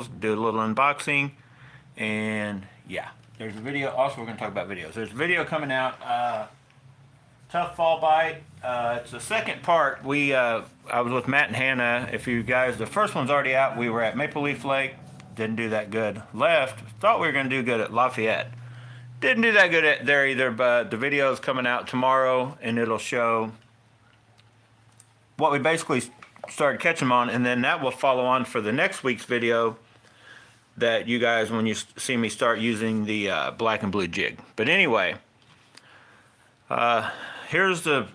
do a little unboxing, and yeah, there's a video. Also, we're going to talk about videos. There's a video coming out. Tough fall bite. It's the second part. I was with Matt and Hannah. If you guys, the first one's already out. We were at Maple Leaf Lake. Didn't do that good. Left. Thought we were going to do good at Lafayette. Didn't do that good there either. But the video is coming out tomorrow, and it'll show what we basically started catching them on, and then that will follow on for the next week's video. That you guys, when you see me start using the black and blue jig. But anyway. Here's the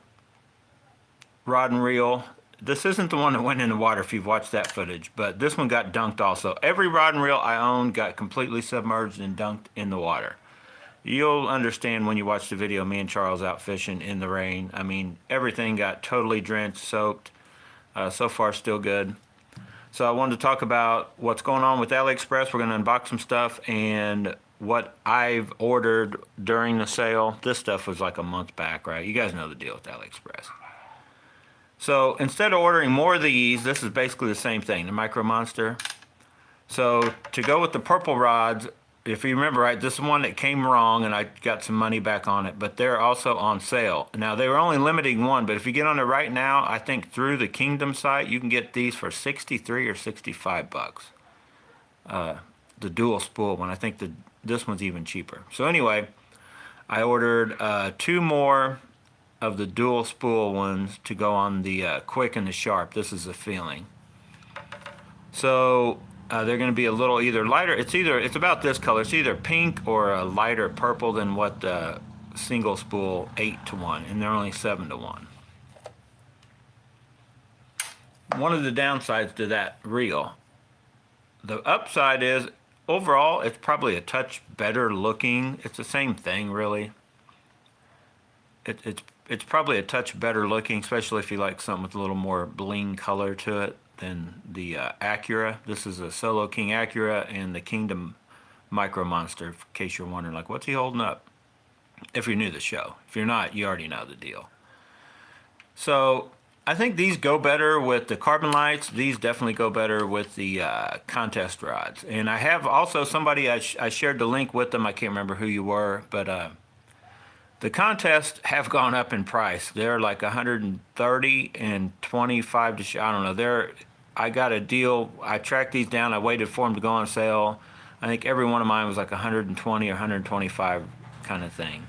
rod and reel. This isn't the one that went in the water if you've watched that footage, but this one got dunked also. Every rod and reel I own got completely submerged and dunked in the water. You'll understand when you watch the video, me and Charles out fishing in the rain. I mean, everything got totally drenched, soaked. So far, still good. So I wanted to talk about what's going on with AliExpress. We're going to unbox some stuff and what I've ordered during the sale. This stuff was like a month back, right? You guys know the deal with AliExpress. So instead of ordering more of these, this is basically the same thing, the Micro Monster. So to go with the purple rods, if you remember right, this is one that came wrong and I got some money back on it, but they're also on sale. Now they were only limiting one, but if you get on it right now, I think through the Kingdom site, you can get these for 63 or 65 bucks. The dual spool one, I think this one's even cheaper. So anyway, I ordered 2 more of the dual spool ones to go on the quick and the sharp. This is the feeling. So they're going to be a little either lighter. It's about this color. It's either pink or a lighter purple than what the single spool 8-to-1, and they're only 7-to-1. One of the downsides to that reel. The upside is overall, it's probably a touch better looking. It's the same thing, really. It's probably a touch better looking, especially if you like something with a little more bling color to it than the Acura. This is a Solo King Acura and the Kingdom Micro Monster, in case you're wondering, like, what's he holding up? If you're new to the show. If you're not, you already know the deal. So I think these go better with the carbon lights. These definitely go better with the contest rods. And I have also somebody, I shared the link with them. I can't remember who you were, but the contests have gone up in price. They're like 130 and 25 to, I don't know. I got a deal. I tracked these down. I waited for them to go on sale. I think every one of mine was like 120 or 125 kind of thing.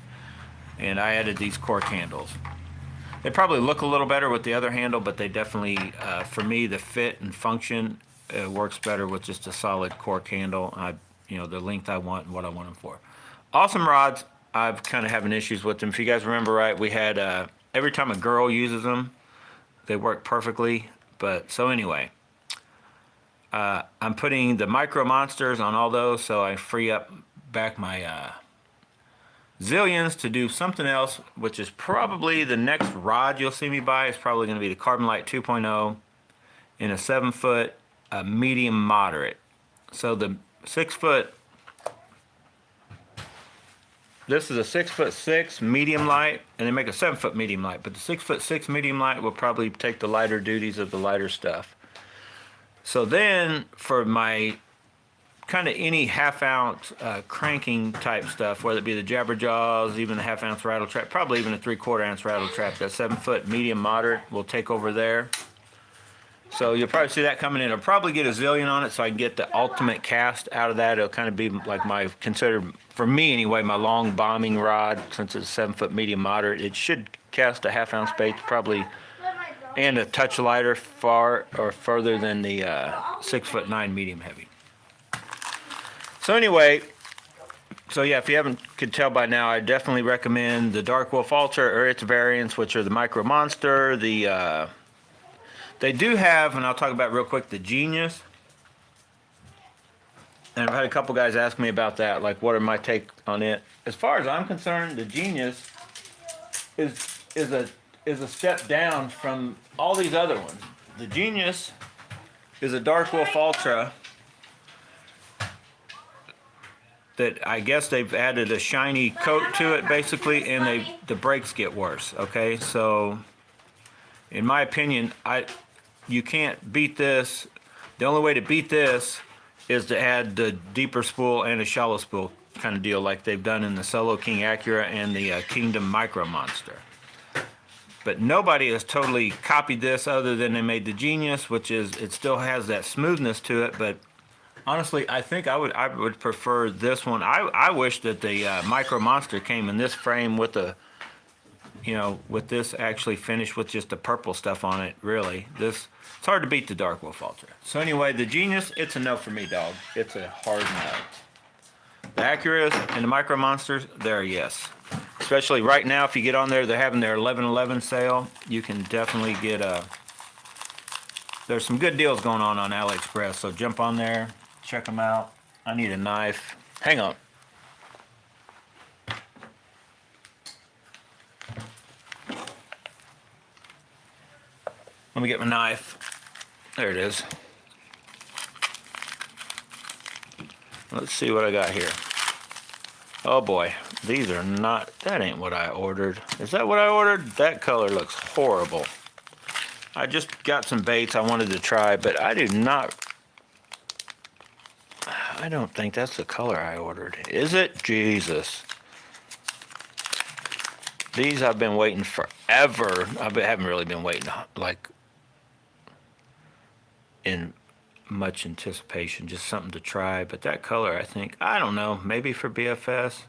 And I added these cork handles. They probably look a little better with the other handle, but they definitely, for me, the fit and function works better with just a solid cork handle. The length I want and what I want them for. Awesome rods. I've kind of having issues with them. If you guys remember right, we had every time a girl uses them, they work perfectly. But so anyway, I'm putting the Micro Monsters on all those, so I free up back my Zillions to do something else, which is probably the next rod you'll see me buy. It's probably going to be the Carbon Light 2.0 in a 7-foot medium moderate. So the 6-foot, this is a 6'6" medium light, and they make a 7-foot medium light, but the 6'6" medium light will probably take the lighter duties of the lighter stuff. So then for my kind of any half-ounce cranking type stuff, whether it be the Jabberjaws, even the half-ounce rattle trap, probably even a 3/4 ounce rattle trap, that 7-foot medium moderate will take over there. So you'll probably see that coming in. I'll probably get a Zillion on it so I can get the ultimate cast out of that. It'll kind of be like my, considered, for me anyway, my long bombing rod. Since it's a 7-foot medium moderate, it should cast a half-ounce bait probably, and a touch lighter far or further than the 6'9" medium heavy. So anyway, so yeah, if you could tell by now, I definitely recommend the Dark Wolf Ultra or its variants, which are the Micro Monster. They do have, and I'll talk about real quick, the Genius. And I've had a couple guys ask me about that, like what are my take on it. As far as I'm concerned, the Genius is a step down from all these other ones. The Genius is a Dark Wolf Ultra that I guess they've added a shiny coat to it basically, and the brakes get worse. Okay, so in my opinion, you can't beat this. The only way to beat this is to add the deeper spool and a shallow spool kind of deal like they've done in the Solo King Acura and the Kingdom Micro Monster. But nobody has totally copied this other than they made the Genius, which is, it still has that smoothness to it, but honestly, I think I would prefer this one. I wish that the Micro Monster came in this frame with a, you know, with this actually finished with just the purple stuff on it, really. It's hard to beat the Dark Wolf Ultra. So anyway, the Genius, it's a no for me, dog. It's a hard no. The Acuras and the Micro Monsters, they're a yes. Especially right now, if you get on there, they're having their 11/11 sale. You can definitely get there's some good deals going on AliExpress, so jump on there, check them out. I need a knife. Hang on. Let me get my knife. There it is. Let's see what I got here. Oh boy, these are not, that ain't what I ordered. Is that what I ordered? That color looks horrible. I just got some baits I wanted to try, but I don't think that's the color I ordered. Is it? Jesus. These I've been waiting forever. Haven't really been waiting like in much anticipation, just something to try. But that color, I think, I don't know, maybe for BFS.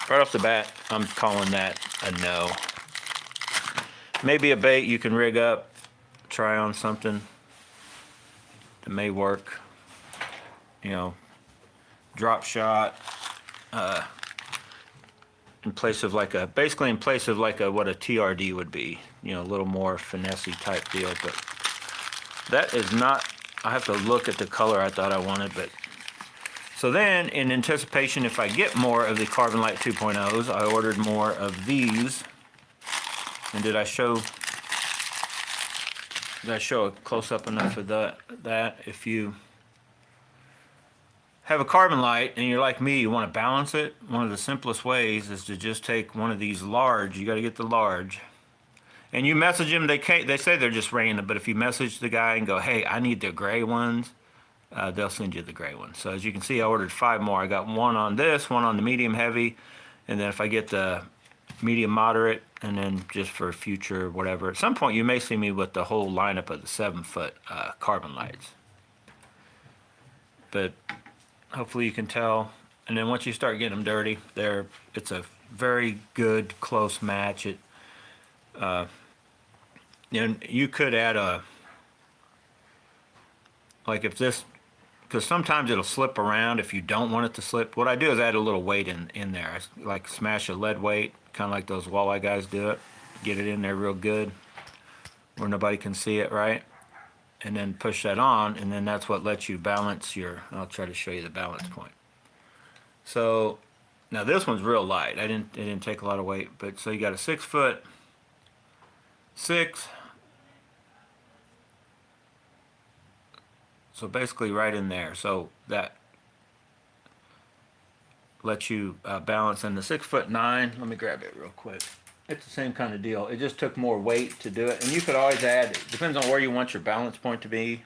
Right off the bat, I'm calling that a no. Maybe a bait you can rig up, try on something that may work. You know, drop shot, in place of like a, basically in place of like what a TRD would be. You know, a little more finessey type deal, but that is not, I have to look at the color I thought I wanted, but. So then, in anticipation, if I get more of the Carbon Light 2.0s, I ordered more of these. And did I show a close-up enough of that? If you have a Carbon Light and you're like me, you want to balance it, one of the simplest ways is to just take one of these large. You got to get the large. And you message them, they say they're just random, but if you message the guy and go, hey, I need the gray ones, they'll send you the gray ones. So as you can see, I ordered 5 more. I got one on this, one on the medium heavy, and then if I get the medium moderate, and then just for future whatever. At some point, you may see me with the whole lineup of the 7-foot Carbon Lights. But hopefully you can tell. And then once you start getting them dirty, it's a very good close match. And you could add like if this, because sometimes it'll slip around if you don't want it to slip. What I do is add a little weight in there. I like smash a lead weight, kind of like those walleye guys do it. Get it in there real good where nobody can see it, right? And then push that on, and then that's what lets you balance your, I'll try to show you the balance point. So now this one's real light. It didn't take a lot of weight, but so you got a 6-foot, 6. So basically right in there. So that lets you balance. And the 6'9", let me grab it real quick. It's the same kind of deal. It just took more weight to do it. And you could always add, it depends on where you want your balance point to be.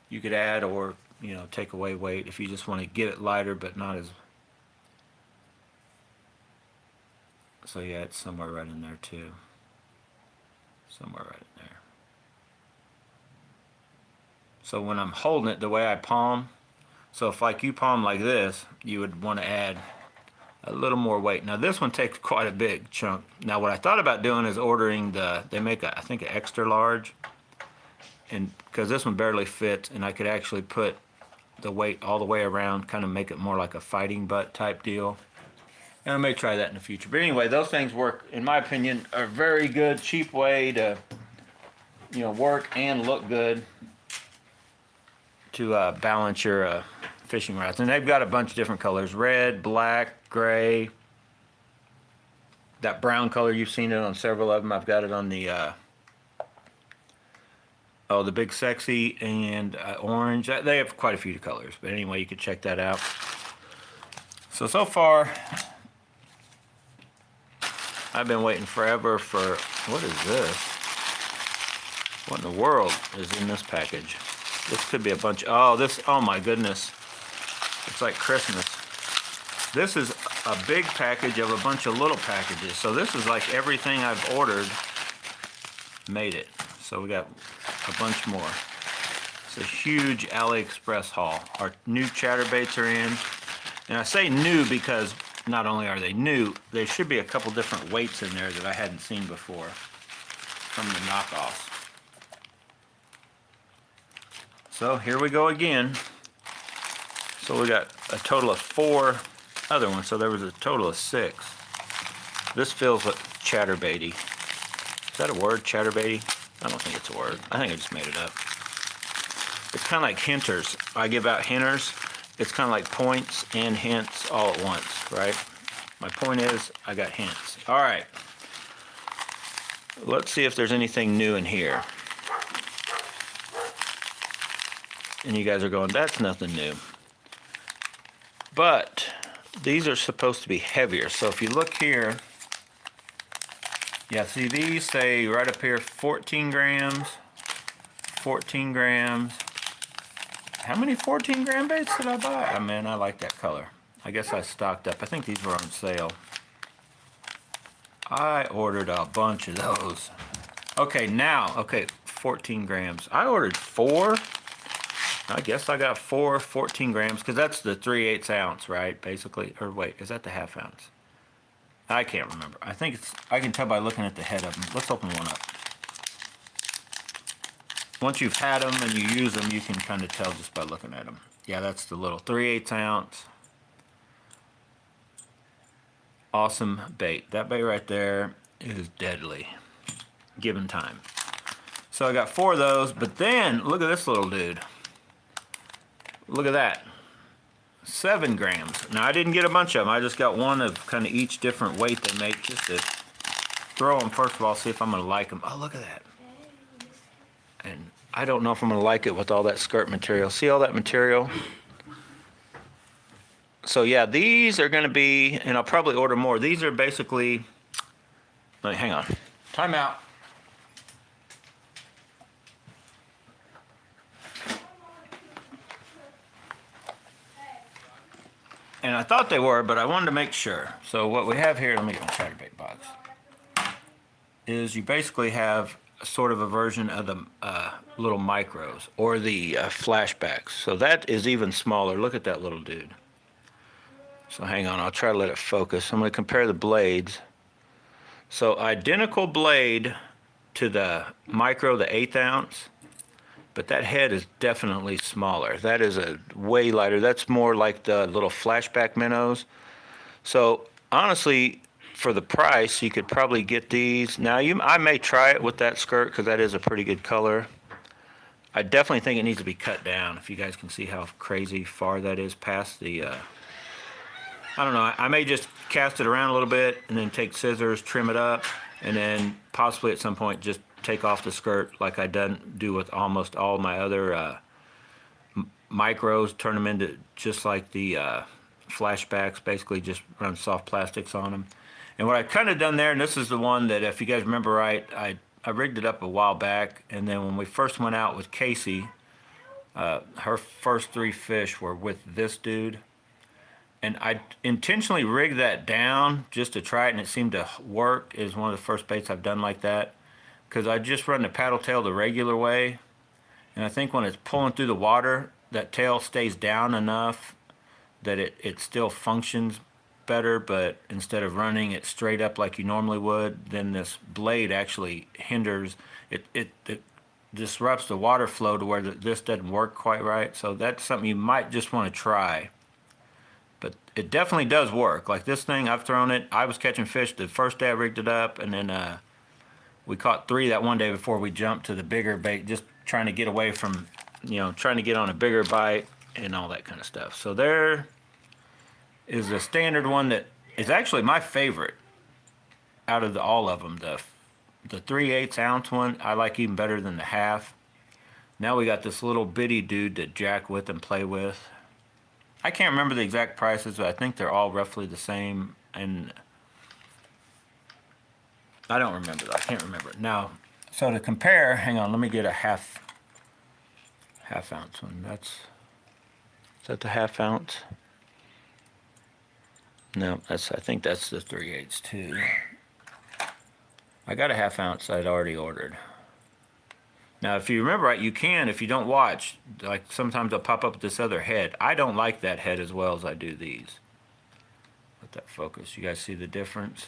You could add or, you know, take away weight if you just want to get it lighter but not as. So yeah, it's somewhere right in there too. Somewhere right in there. So when I'm holding it the way I palm, so if like you palm like this, you would want to add a little more weight. Now this one takes quite a big chunk. Now what I thought about doing is ordering they make I think an extra large, and because this one barely fits, and I could actually put the weight all the way around, kind of make it more like a fighting butt type deal. And I may try that in the future. But anyway, those things work, in my opinion, are a very good, cheap way to, you know, work and look good to balance your fishing rods. And they've got a bunch of different colors: red, black, gray, that brown color. You've seen it on several of them. I've got it on the the Big Sexy, and orange. They have quite a few colors, but anyway, you could check that out. So far I've been waiting forever for, what is this? What in the world is in this package? This could be a bunch. Oh, this, oh my goodness. It's like Christmas. This is a big package of a bunch of little packages. So this is like everything I've ordered made it. So we got a bunch more. It's a huge AliExpress haul. Our new chatterbaits are in. And I say new because not only are they new, there should be a couple different weights in there that I hadn't seen before from the knockoffs. So here we go again. So we got a total of 4 other ones. So there was a total of 6. This feels like chatterbaity. Is that a word, chatterbaity? I don't think it's a word. I think I just made it up. It's kind of like hinters. I give out hinters. It's kind of like points and hints all at once, right? My point is, I got hints. All right. Let's see if there's anything new in here. And you guys are going, that's nothing new. But these are supposed to be heavier. So if you look here, yeah, see these say right up here 14 grams, 14 grams. How many 14 gram baits did I buy? Oh man, I like that color. I guess I stocked up. I think these were on sale. I ordered a bunch of those. Okay, now, okay, 14 grams. I ordered 4. I guess I got 4 14 grams because that's the 3/8 ounce, right? Basically, or wait, is that the ½ ounce? I can't remember. I think it's, I can tell by looking at the head of them. Let's open one up. Once you've had them and you use them, you can kind of tell just by looking at them. Yeah, that's the little 3/8 ounce. Awesome bait. That bait right there is deadly, given time. So I got 4 of those, but then look at this little dude. Look at that. 7 grams. Now I didn't get a bunch of them. I just got one of kind of each different weight they make just to throw them first of all, see if I'm going to like them. Oh, look at that. And I don't know if I'm going to like it with all that skirt material. See all that material? So yeah, these are going to be, and I'll probably order more. These are basically, wait, hang on. Time out. And I thought they were, but I wanted to make sure. So what we have here, let me get my chatterbait box, is you basically have sort of a version of the little micros or the flashbacks. So that is even smaller. Look at that little dude. So hang on, I'll try to let it focus. I'm going to compare the blades. So identical blade to the micro, the 1/8 ounce, but that head is definitely smaller. That is a way lighter. That's more like the little flashback minnows. So honestly, for the price, you could probably get these. Now, I may try it with that skirt because that is a pretty good color. I definitely think it needs to be cut down. If you guys can see how crazy far that is past the, I don't know. I may just cast it around a little bit and then take scissors, trim it up, and then possibly at some point just take off the skirt like I do with almost all my other micros, turn them into just like the flashbacks, basically just run soft plastics on them. And what I've kind of done there, and this is the one that if you guys remember right, I rigged it up a while back, and then when we first went out with Casey, her first 3 fish were with this dude. And I intentionally rigged that down just to try it, and it seemed to work. It was one of the first baits I've done like that. Because I just run the paddle tail the regular way. And I think when it's pulling through the water, that tail stays down enough that it still functions better. But instead of running it straight up like you normally would, then this blade actually hinders. It disrupts the water flow to where this doesn't work quite right. So that's something you might just want to try. But it definitely does work. Like this thing, I've thrown it. I was catching fish the first day I rigged it up, and then we caught 3 that one day before we jumped to the bigger bait, just trying to get away from, trying to get on a bigger bite and all that kind of stuff. So there is a standard one that is actually my favorite out of all of them. The 3/8 ounce one I like even better than the half. Now we got this little bitty dude to jack with and play with. I can't remember the exact prices, but I think they're all roughly the same. And I don't remember. I can't remember. Now, so to compare, hang on, let me get a half half ounce one. Is that the half ounce? No, I think that's the 3/8 too. I got a half ounce I'd already ordered. Now, if you remember right, you can, if you don't watch, like sometimes they'll pop up with this other head. I don't like that head as well as I do these. Let that focus. You guys see the difference?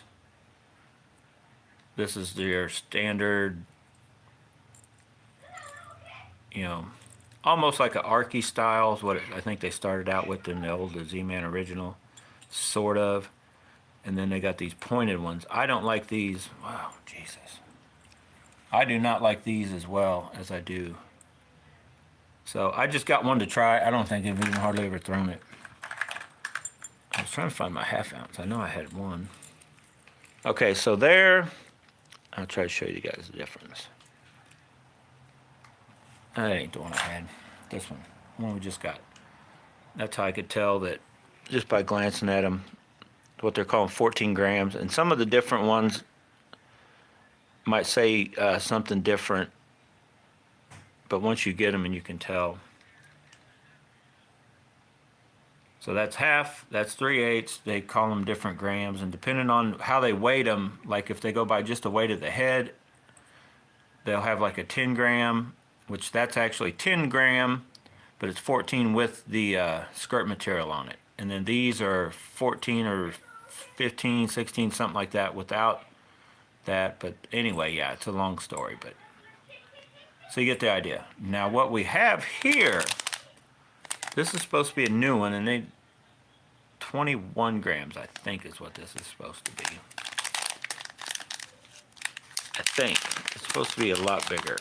This is their standard, you know, almost like an Arky style is what I think they started out with in the old Z-Man original, sort of. And then they got these pointed ones. I don't like these. Wow, Jesus. I do not like these as well as I do. So I just got one to try. I don't think I've even hardly ever thrown it. I was trying to find my half ounce. I know I had one. Okay, so there, I'll try to show you guys the difference. That ain't the one I had. This one. The one we just got. That's how I could tell that just by glancing at them, what they're calling 14 grams. And some of the different ones might say something different, but once you get them and you can tell. So that's half, that's 3/8. They call them different grams, and depending on how they weight them, like if they go by just the weight of the head, they'll have like a 10 gram, which that's actually 10 gram, but it's 14 with the skirt material on it. And then these are 14 or 15, 16, something like that without that. But anyway, yeah, it's a long story, but so you get the idea. Now what we have here, this is supposed to be a new one, and they 21 grams, I think, is what this is supposed to be. I think it's supposed to be a lot bigger.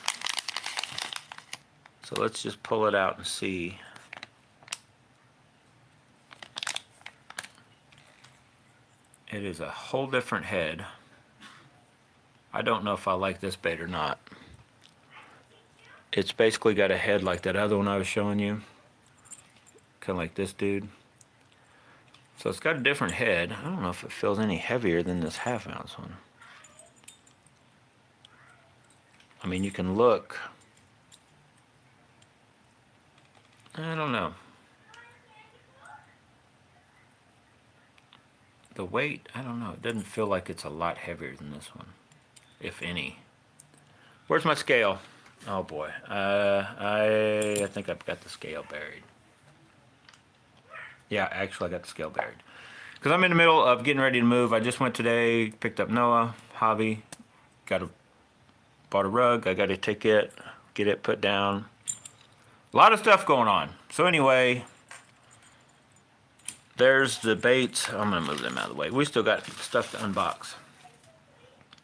So let's just pull it out and see. It is a whole different head. I don't know if I like this bait or not. It's basically got a head like that other one I was showing you. Kind of like this dude. So it's got a different head. I don't know if it feels any heavier than this half ounce one. I mean, you can look. I don't know. The weight, I don't know. It doesn't feel like it's a lot heavier than this one, if any. Where's my scale? Oh boy. I think I've got the scale buried. Yeah, actually I got the scale buried. Because I'm in the middle of getting ready to move. I just went today, picked up Noah, Javi, bought a rug. I got to take it, get it put down. A lot of stuff going on. So anyway, there's the baits. I'm going to move them out of the way. We still got stuff to unbox.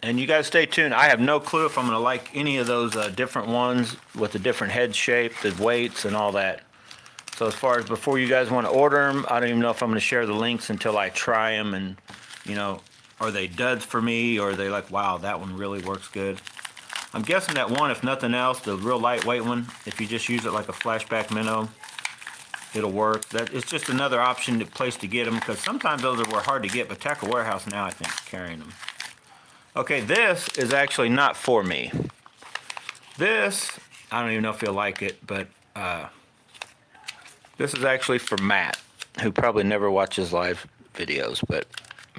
And you guys stay tuned. I have no clue if I'm going to like any of those different ones with the different head shape, the weights, and all that. So as far as before you guys want to order them, I don't even know if I'm going to share the links until I try them. And, you know, are they duds for me? Or are they like, wow, that one really works good? I'm guessing that one, if nothing else, the real lightweight one, if you just use it like a flashback minnow, it'll work. That it's just another option, place to get them, because sometimes those were hard to get, but Tackle Warehouse now I think is carrying them. Okay, this is actually not for me. This, I don't even know if you'll like it, but this is actually for Matt, who probably never watches live videos, but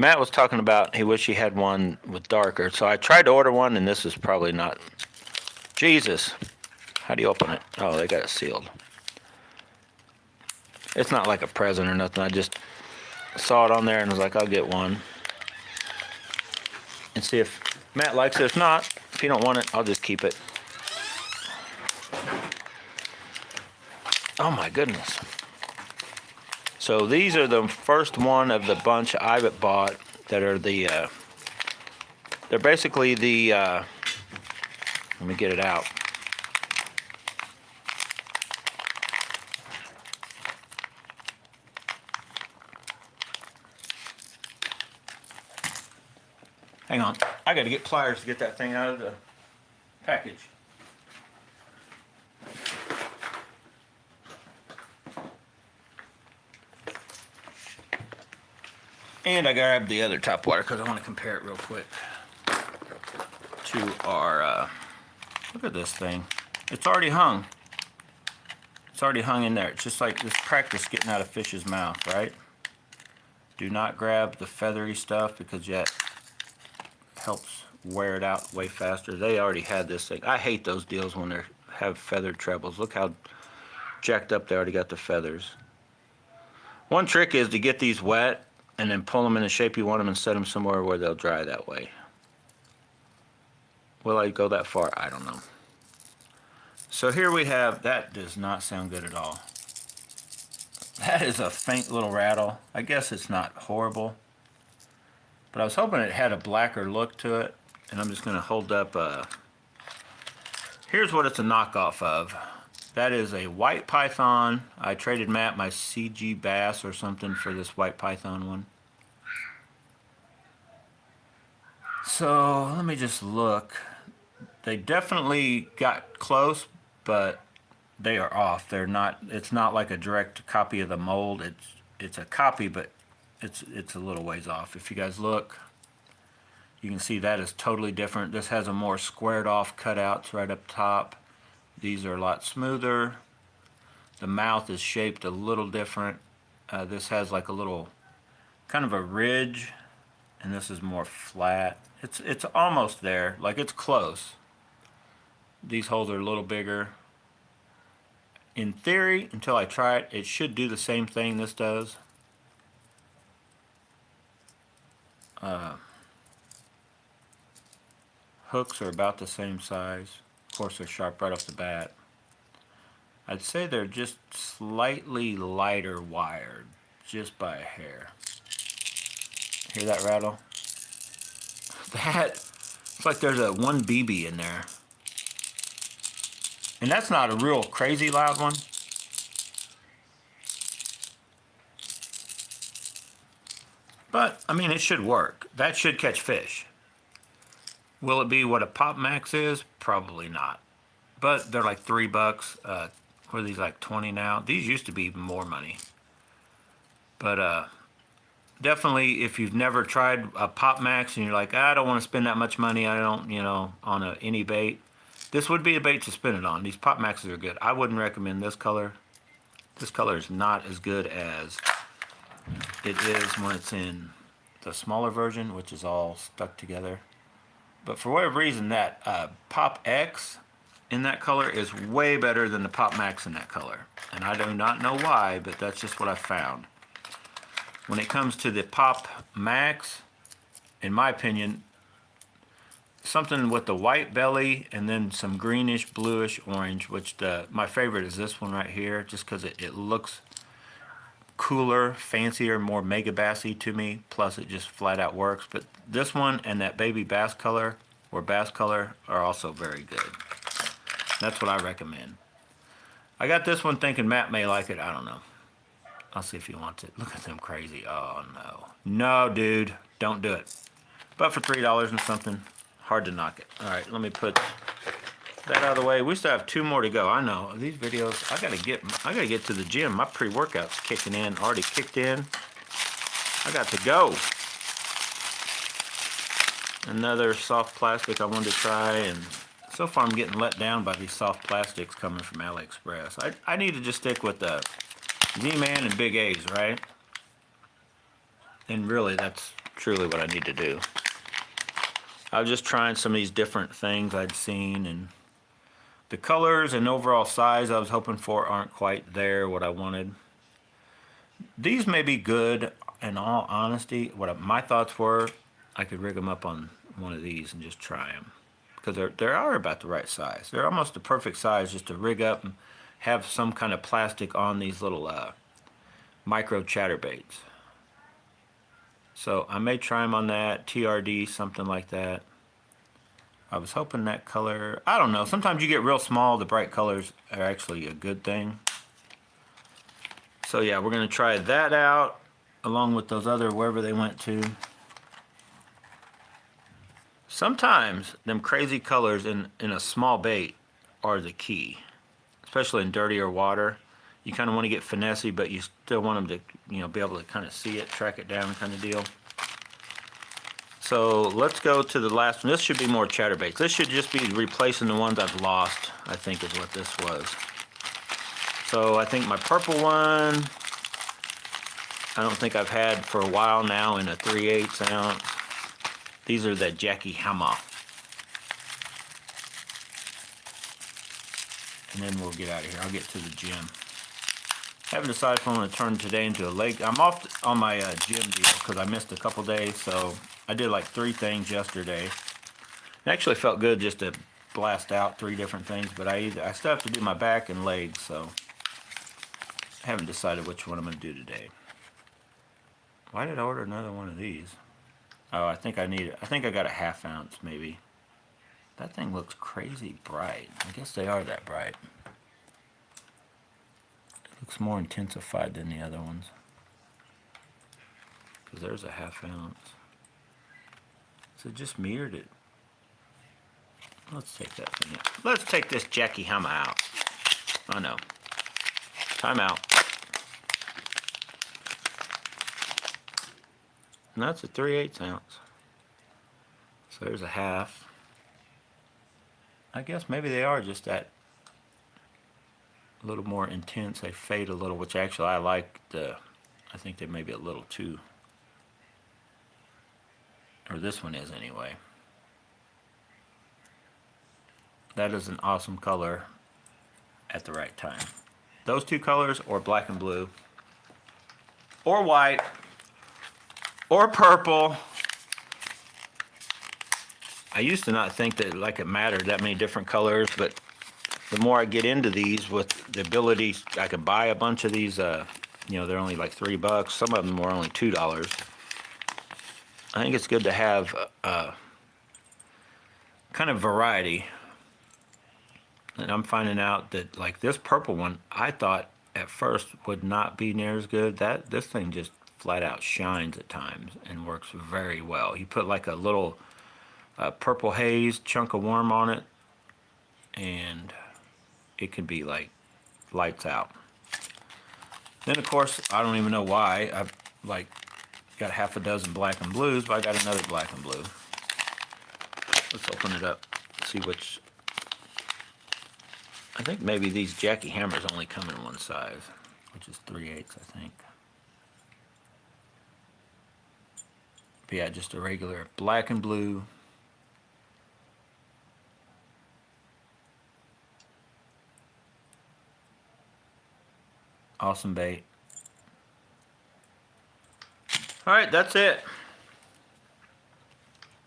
Matt was talking about he wished he had one with darker, so I tried to order one, and this is probably not. Jesus, how do you open it? Oh, they got it sealed. It's not like a present or nothing. I just saw it on there and was like, I'll get one. And see if Matt likes it. If not, if you don't want it, I'll just keep it. Oh my goodness. So these are the first one of the bunch I've bought that are the, they're basically the, let me get it out. Hang on, I got to get pliers to get that thing out of the package. And I grabbed the other top water because I want to compare it real quick to our, look at this thing. It's already hung. It's already hung in there. It's just like this practice getting out of fish's mouth, right? Do not grab the feathery stuff because that helps wear it out way faster. They already had this thing. I hate those deals when they have feathered trebles. Look how jacked up they already got the feathers. One trick is to get these wet and then pull them in the shape you want them and set them somewhere where they'll dry that way. Will I go that far? I don't know. So here we have, that does not sound good at all. That is a faint little rattle. I guess it's not horrible, but I was hoping it had a blacker look to it. And I'm just going to hold up, here's what it's a knockoff of. That is a white python. I traded Matt my CG bass or something for this white python one. So let me just look. They definitely got close, but they are off. They're not. It's not like a direct copy of the mold. It's a copy, but it's a little ways off. If you guys look, you can see that is totally different. This has a more squared off cutouts right up top. These are a lot smoother. The mouth is shaped a little different. This has like a little kind of a ridge, and this is more flat. It's almost there, like it's close. These holes are a little bigger. In theory, until I try it, it should do the same thing this does. Hooks are about the same size. Of course, they're sharp right off the bat. I'd say they're just slightly lighter wired, just by a hair. Hear that rattle? It's like there's a 1 BB in there. And that's not a real crazy loud one. But, I mean, it should work. That should catch fish. Will it be what a Pop Max is? Probably not. But they're like $3. What are these, like 20 now? These used to be more money. But definitely, if you've never tried a Pop Max and you're like, I don't want to spend that much money, I don't, on any bait, this would be a bait to spin it on. These Pop Maxes are good. I wouldn't recommend this color. This color is not as good as it is when it's in the smaller version, which is all stuck together. But for whatever reason, that Pop X in that color is way better than the Pop Max in that color. And I do not know why, but that's just what I found. When it comes to the Pop Max, in my opinion, something with the white belly and then some greenish, bluish, orange, which my favorite is this one right here, just because it looks cooler, fancier, more mega bassy to me, plus it just flat out works. But this one and that baby bass color or bass color are also very good. That's what I recommend. I got this one thinking Matt may like it. I don't know. I'll see if he wants it. Look at them crazy. Oh no. No, dude, don't do it. But for $3 and something, hard to knock it. All right, let me put that out of the way. We still have 2 more to go. I know these videos. I gotta get to the gym. My pre-workout's kicking in. Already kicked in. I got to go. Another soft plastic I wanted to try, and so far I'm getting let down by these soft plastics coming from AliExpress. I need to just stick with the Z-Man and Big A's, right? And really, that's truly what I need to do. I was just trying some of these different things I'd seen, and the colors and overall size I was hoping for aren't quite there, what I wanted. These may be good, in all honesty. What my thoughts were, I could rig them up on one of these and just try them. Because they are about the right size. They're almost the perfect size just to rig up and have some kind of plastic on these little micro chatterbaits. So I may try them on that, TRD, something like that. I was hoping that color, I don't know, sometimes you get real small, the bright colors are actually a good thing. So yeah, we're going to try that out, along with those other, wherever they went to. Sometimes them crazy colors in a small bait are the key, especially in dirtier water. You kind of want to get finessey, but you still want them to, be able to kind of see it, track it down kind of deal. So let's go to the last one. This should be more chatterbaits. This should just be replacing the ones I've lost, I think is what this was. So I think my purple one, I don't think I've had for a while now in a 3/8 ounce. These are the Jackie Hammer. And then we'll get out of here. I'll get to the gym. Haven't decided if I'm going to turn today into a leg. I'm off on my gym deal because I missed a couple days. So I did like 3 things yesterday. It actually felt good just to blast out 3 different things. But I still have to do my back and legs. So I haven't decided which one I'm going to do today. Why did I order another one of these? Oh, I think I got a 1/2 ounce maybe. That thing looks crazy bright. I guess they are that bright. It looks more intensified than the other ones. Because there's a 1/2 ounce. So just mirrored it. Let's take that thing out. Let's take this Jackie Hammer out. I know. Time out. And that's a 3/8 ounce. So there's a 1/2. I guess maybe they are just that a little more intense. They fade a little, which actually I like. I think they may be a little too, or this one is anyway. That is an awesome color at the right time. Those 2 colors, or black and blue, or white, or purple. I used to not think that it mattered that many different colors, but the more I get into these, with the ability, I could buy a bunch of these. They're only like $3. Some of them were only $2. I think it's good to have kind of variety. And I'm finding out that like this purple one, I thought at first would not be near as good. This thing just flat out shines at times and works very well. You put like a little purple haze chunk of worm on it, and it can be like lights out. Then of course, I don't even know why I've like got 6 black and blues, but I got another black and blue. Let's open it up, see which. I think maybe these Jackie Hammers only come in one size, which is 3/8, I think. But yeah, just a regular black and blue. Awesome bait. All right, that's it.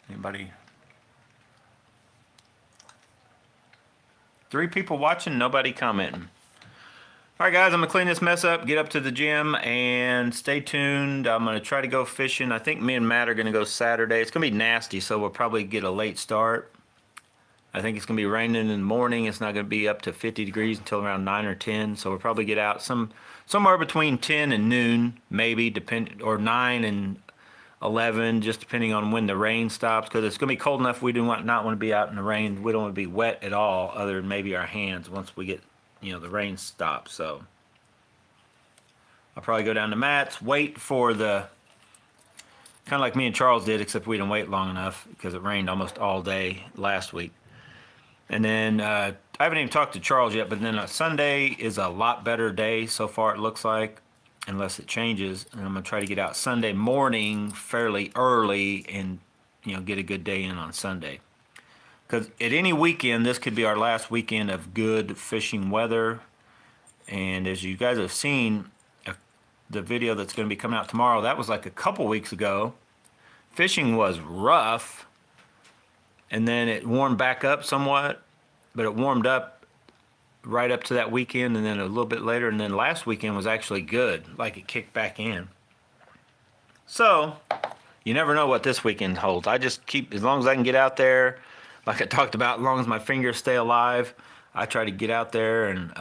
Anybody? 3 people watching, nobody commenting. All right, guys, I'm gonna clean this mess up, get up to the gym, and stay tuned. I'm gonna try to go fishing. I think me and Matt are gonna go Saturday. It's gonna be nasty, so we'll probably get a late start. I think it's gonna be raining in the morning. It's not gonna be up to 50 degrees until around 9 or 10. So we'll probably get out somewhere between 10 and noon, maybe, or 9 and 11, just depending on when the rain stops. Because it's gonna be cold enough. We do not want to be out in the rain. We don't want to be wet at all, other than maybe our hands once we get, the rain stops. So I'll probably go down to Matt's, wait for the. Kind of like me and Charles did, except we didn't wait long enough because it rained almost all day last week. And then I haven't even talked to Charles yet, but then Sunday is a lot better day so far, it looks like, unless it changes. And I'm going to try to get out Sunday morning fairly early and, get a good day in on Sunday. Because at any weekend, this could be our last weekend of good fishing weather. And as you guys have seen, the video that's going to be coming out tomorrow, that was like a couple weeks ago. Fishing was rough. And then it warmed back up somewhat, but it warmed up right up to that weekend and then a little bit later. And then last weekend was actually good, like it kicked back in. So you never know what this weekend holds. I just keep, as long as I can get out there, like I talked about, as long as my fingers stay alive, I try to get out there and,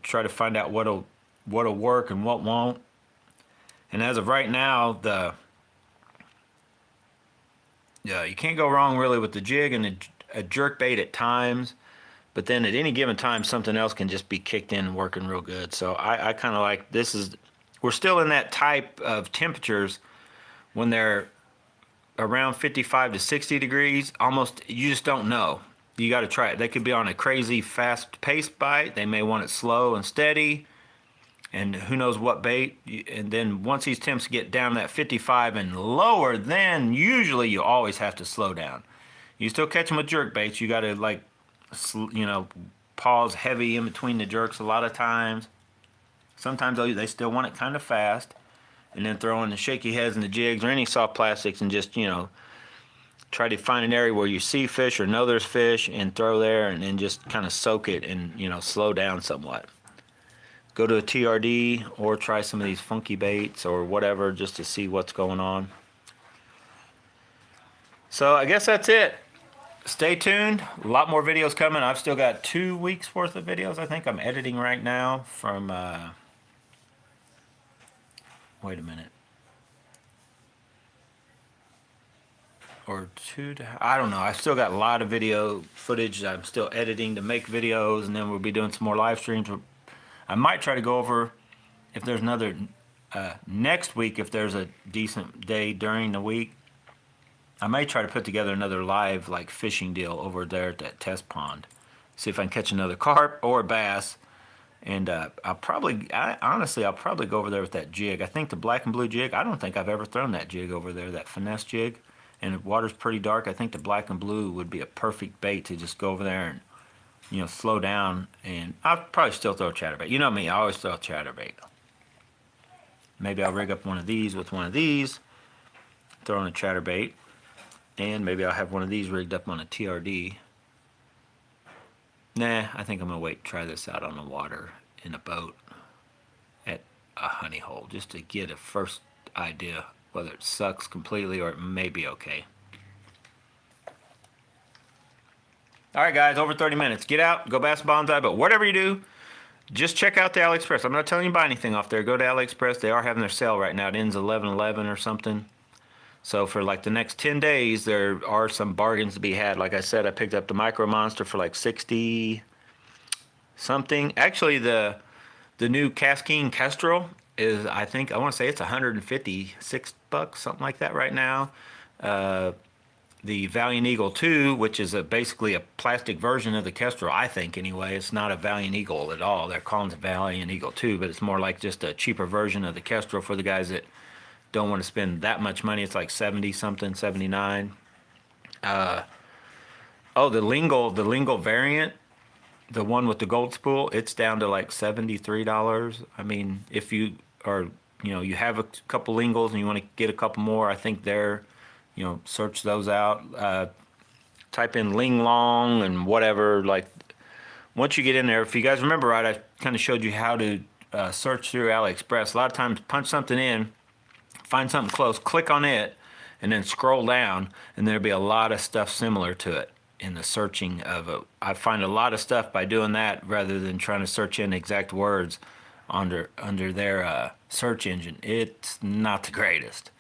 try to find out what'll work and what won't. And as of right now, you can't go wrong really with the jig and a jerk bait at times, but then at any given time something else can just be kicked in and working real good. So I kind of like we're still in that type of temperatures when they're around 55 to 60 degrees. Almost, you just don't know. you got to try it. They could be on a crazy fast paced bite. They may want it slow and steady, and who knows what bait. And then once these temps get down that 55 and lower, then usually you always have to slow down. You still catch them with jerk baits. You got to, like, you know, pause heavy in between the jerks a lot of times. Sometimes they still want it kind of fast, and then throw in the shaky heads and the jigs or any soft plastics and just, you know, try to find an area where you see fish or know there's fish and throw there, and then just kind of soak it and, you know, slow down somewhat. Go to a TRD or try some of these funky baits or whatever just to see what's going on. So I guess that's it. Stay tuned. A lot more videos coming. I've still got 2 weeks worth of videos I think I'm editing right now from wait a minute. Or I don't know. I've still got a lot of video footage I'm still editing to make videos, and then we'll be doing some more live streams. I might try to go over if there's another next week, if there's a decent day during the week. I may try to put together another live, like, fishing deal over there at that test pond. See if I can catch another carp or bass. And honestly, I'll probably go over there with that jig. I think the black and blue jig, I don't think I've ever thrown that jig over there, that finesse jig. And the water's pretty dark. I think the black and blue would be a perfect bait to just go over there and, you know, slow down. And I'll probably still throw a chatterbait. You know me, I always throw a chatterbait. Maybe I'll rig up one of these with one of these, throw in a chatterbait. And maybe I'll have one of these rigged up on a TRD. Nah, I think I'm going to wait and try this out on the water in a boat at a honey hole, just to get a first idea whether it sucks completely or it may be okay. All right, guys, over 30 minutes. Get out, go bass bonsai, but whatever you do, just check out the AliExpress. I'm not telling you to buy anything off there. Go to AliExpress. They are having their sale right now. It ends 11/11 or something. So for like the next 10 days, there are some bargains to be had. Like I said, I picked up the Micro Monster for like 60 something. Actually, the new Casking Kestrel is, I think, I want to say it's $156, something like that right now. The Valiant Eagle 2, which is basically a plastic version of the Kestrel, I think anyway. It's not a Valiant Eagle at all. They're calling it Valiant Eagle 2, but it's more like just a cheaper version of the Kestrel for the guys that don't want to spend that much money. It's like 70 something, 79. Oh, the Lingle variant, the one with the gold spool, it's down to like $73. I mean, if you are, you know, you have a couple Lingles and you want to get a couple more, I think they're, you know, search those out. Type in Ling Long and whatever. Like, once you get in there, if you guys remember right, I kind of showed you how to search through AliExpress. A lot of times, punch something in, find something close, click on it, and then scroll down, and there'll be a lot of stuff similar to it in the searching of it. I find a lot of stuff by doing that rather than trying to search in exact words under their search engine. It's not the greatest.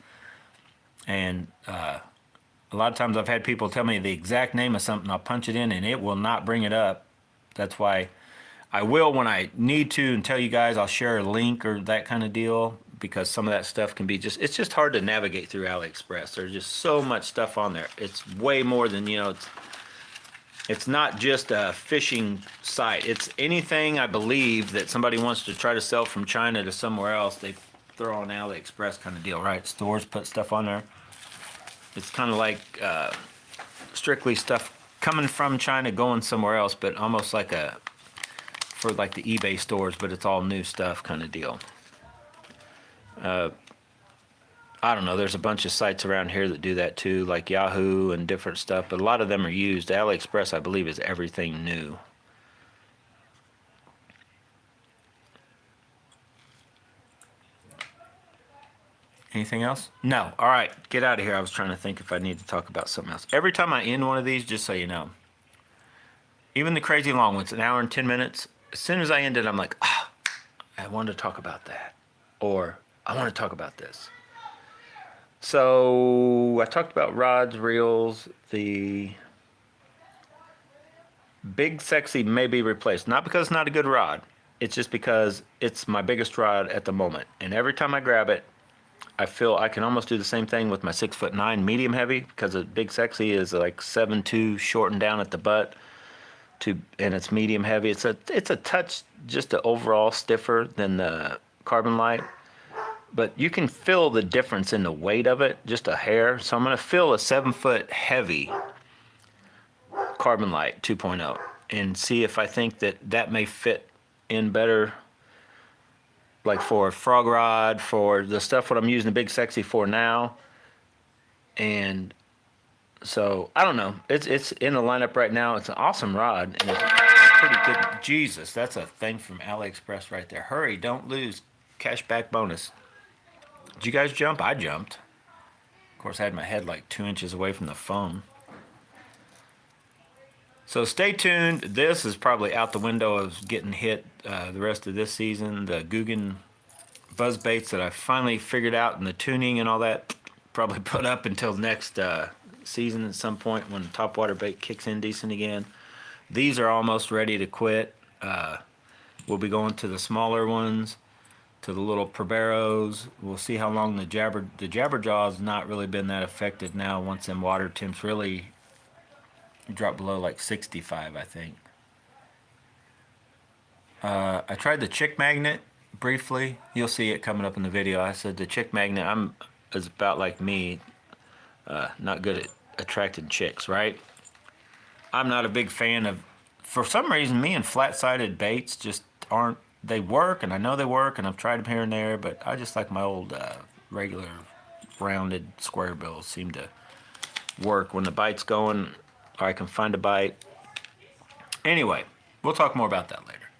And a lot of times I've had people tell me the exact name of something, I'll punch it in, and it will not bring it up. That's why I will, when I need to, and tell you guys, I'll share a link or that kind of deal, because some of that stuff can be it's just hard to navigate through AliExpress. There's just so much stuff on there. It's way more than, you know, it's not just a fishing site. It's anything, I believe, that somebody wants to try to sell from China to somewhere else, they throw on AliExpress kind of deal, right? Stores put stuff on there. It's kind of like strictly stuff coming from China going somewhere else, but almost like for like the eBay stores, but it's all new stuff kind of deal. I don't know, there's a bunch of sites around here that do that too, like Yahoo and different stuff, but a lot of them are used. AliExpress, I believe, is everything new. Anything else? No. All right, get out of here. I was trying to think if I need to talk about something else. Every time I end one of these, just so you know, even the crazy long ones, an hour and 10 minutes, as soon as I end it, I'm like, ah, I wanted to talk about that. Or I want to talk about this. So I talked about rods, reels. The Big Sexy may be replaced. Not because it's not a good rod. It's just because it's my biggest rod at the moment. And every time I grab it, I feel I can almost do the same thing with my 6'9" medium heavy, because a Big Sexy is like 7'2", shortened down at the butt. and it's medium heavy. It's a touch just a overall stiffer than the Carbon Light, but you can feel the difference in the weight of it, just a hair. So I'm going to fill a 7-foot heavy Carbon Light 2.0 and see if I think that may fit in better, like for a frog rod, for the stuff what I'm using the Big Sexy for now. And so I don't know. It's in the lineup right now. It's an awesome rod and it's pretty good. Jesus, that's a thing from AliExpress right there. Hurry, don't lose. Cash back bonus. Did you guys jump? I jumped. Of course, I had my head like 2 inches away from the phone. So stay tuned. This is probably out the window of getting hit the rest of this season. The Guggen buzz baits that I finally figured out and the tuning and all that, probably put up until next season at some point when topwater bait kicks in decent again. These are almost ready to quit. We'll be going to the smaller ones, to the little Proberos. We'll see how long the Jabberjaw has not really been that affected now once them water temps really drop below like 65, I think. I tried the Chick Magnet briefly. You'll see it coming up in the video. I said the Chick Magnet is about like me, not good at attracting chicks, right? I'm not a big fan of, for some reason, me and flat-sided baits just aren't, they work, and I know they work, and I've tried them here and there, but I just like my old regular rounded square bills seem to work when the bite's going, or I can find a bite. Anyway, we'll talk more about that later.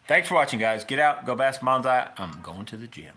Thanks for watching, guys. Get out, go bass bonsai. I'm going to the gym.